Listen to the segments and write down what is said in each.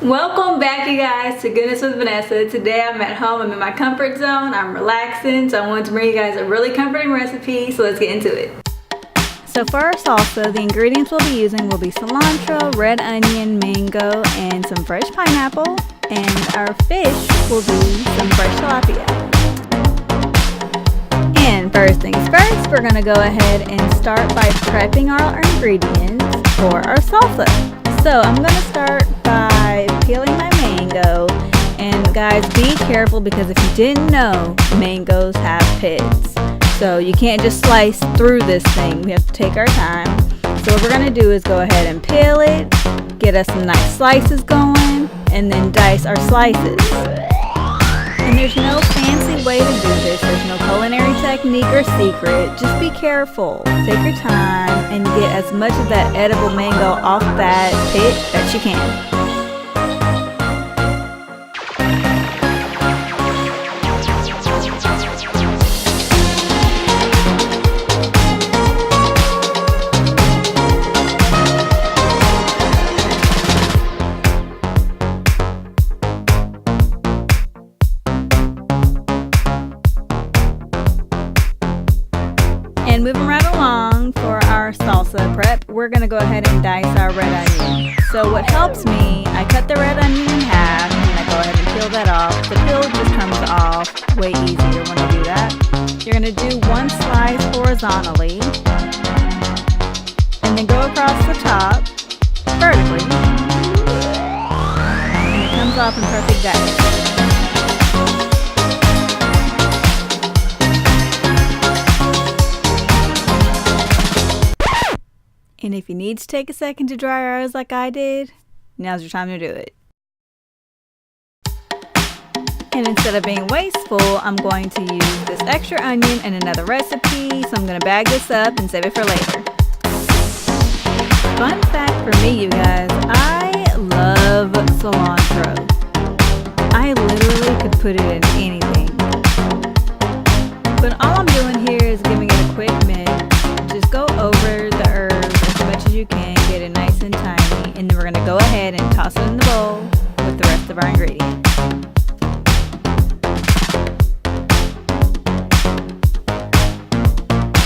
Welcome back, you guys, to Goodness with Vanessa. Today I'm at home. I'm in my comfort zone. I'm relaxing, so I wanted to bring you guys a really comforting recipe, so let's get into it. So for our salsa, the ingredients we'll be using will be cilantro, red onion, mango, and some fresh pineapple. And our fish will be some fresh tilapia. And first things first, we're going to go ahead and start by prepping our ingredients for our salsa. So I'm going to start by peeling my mango, and guys, be careful because if you didn't know, mangoes have pits, so you can't just slice through this thing. We have to take our time. So what we're going to do is go ahead and peel it, get us some nice slices going, and then dice our slices. And there's no fancy way to do this. There's no culinary technique or secret. Just be careful. Take your time and get as much of that edible mango off that pit that you can. And moving right along for our salsa prep, we're going to go ahead and dice our red onion. So what helps me, I cut the red onion in half and I go ahead and peel that off. The peel just comes off way easier when I do that. You're going to do one slice horizontally and then go across the top vertically. And it comes off in perfect dice. And if you need to take a second to dry your eyes like I did, now's your time to do it. And instead of being wasteful, I'm going to use this extra onion in another recipe, so I'm going to bag this up and save it for later. Fun fact for me, you guys, I love cilantro. I literally could put it in anything. But all I'm doing here is giving it a quick mix. Just go over the herbs as much as you can, get it nice and tiny, and then we're going to go ahead and toss it in the bowl with the rest of our ingredients.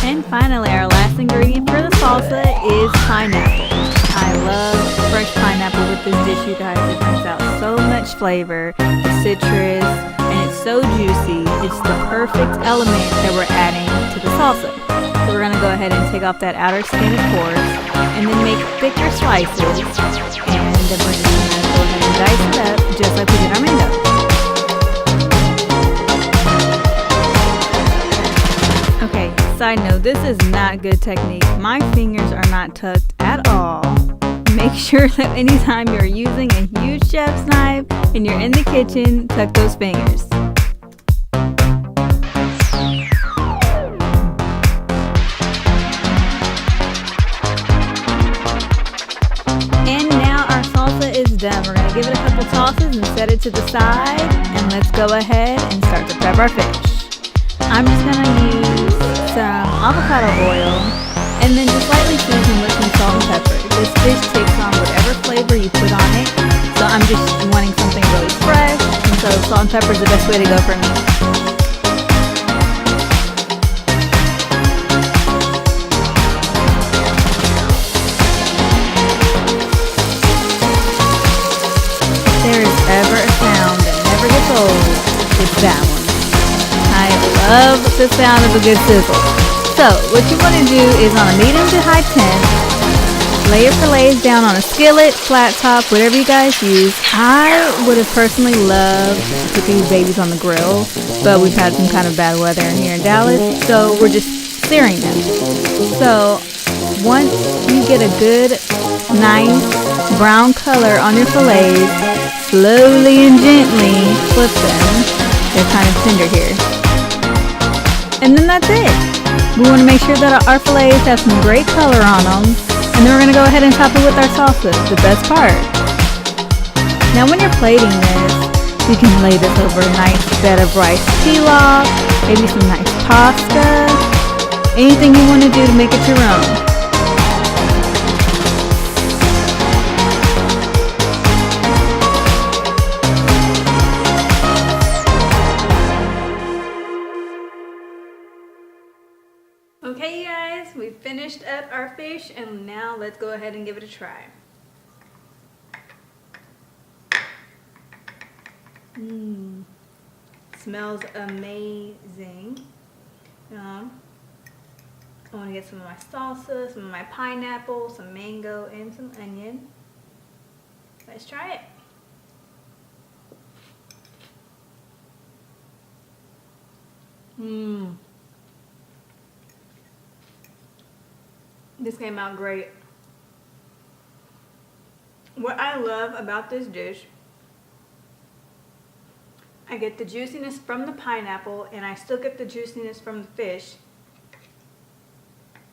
And finally, our last ingredient for the salsa is pineapple. I love fresh pineapple with this dish, you guys. It brings out so much flavor, the citrus, and it's so juicy. It's the perfect element that we're adding to the salsa. So we're going to go ahead and take off that outer skin, of course, and then make thicker slices, and then we're just going to go ahead and dice it up just like we did our mango. Okay, side note, this is not good technique. My fingers are not tucked at all. Make sure that anytime you're using a huge chef's knife and you're in the kitchen, tuck those fingers. Done. We're going to give it a couple tosses and set it to the side, and let's go ahead and start to prep our fish. I'm just going to use some avocado oil and then just lightly season with some salt and pepper. This fish takes on whatever flavor you put on it, so I'm just wanting something really fresh, and so salt and pepper is the best way to go for me. Ever a sound that never gets old, it's that one. I love the sound of a good sizzle. So what you want to do is on a medium to high temp, lay your fillets down on a skillet, flat top, whatever you guys use. I would have personally loved to put these babies on the grill, but we've had some kind of bad weather here in Dallas, so we're just searing them. So once you get a good, nice brown color on your fillets, slowly and gently flip them. They're kind of tender here. And then that's it. We want to make sure that our fillets have some great color on them. And then we're going to go ahead and top it with our salsa, the best part. Now when you're plating this, you can lay this over a nice bed of rice pilaf, maybe some nice pasta, anything you want to do to make it your own. finished up our fish, and now let's go ahead and give it a try. Smells amazing. I want to get some of my salsa, some of my pineapple, some mango, and some onion. Let's try it. This came out great. What I love about this dish, I get the juiciness from the pineapple and I still get the juiciness from the fish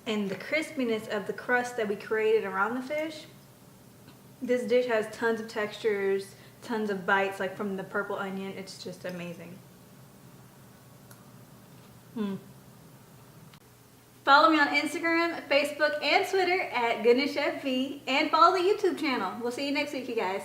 and the crispiness of the crust that we created around the fish. This dish has tons of textures, tons of bites, like from the purple onion. It's just amazing. Follow me on Instagram, Facebook, and Twitter at Goodness Chef V, and follow the YouTube channel. We'll see you next week, you guys.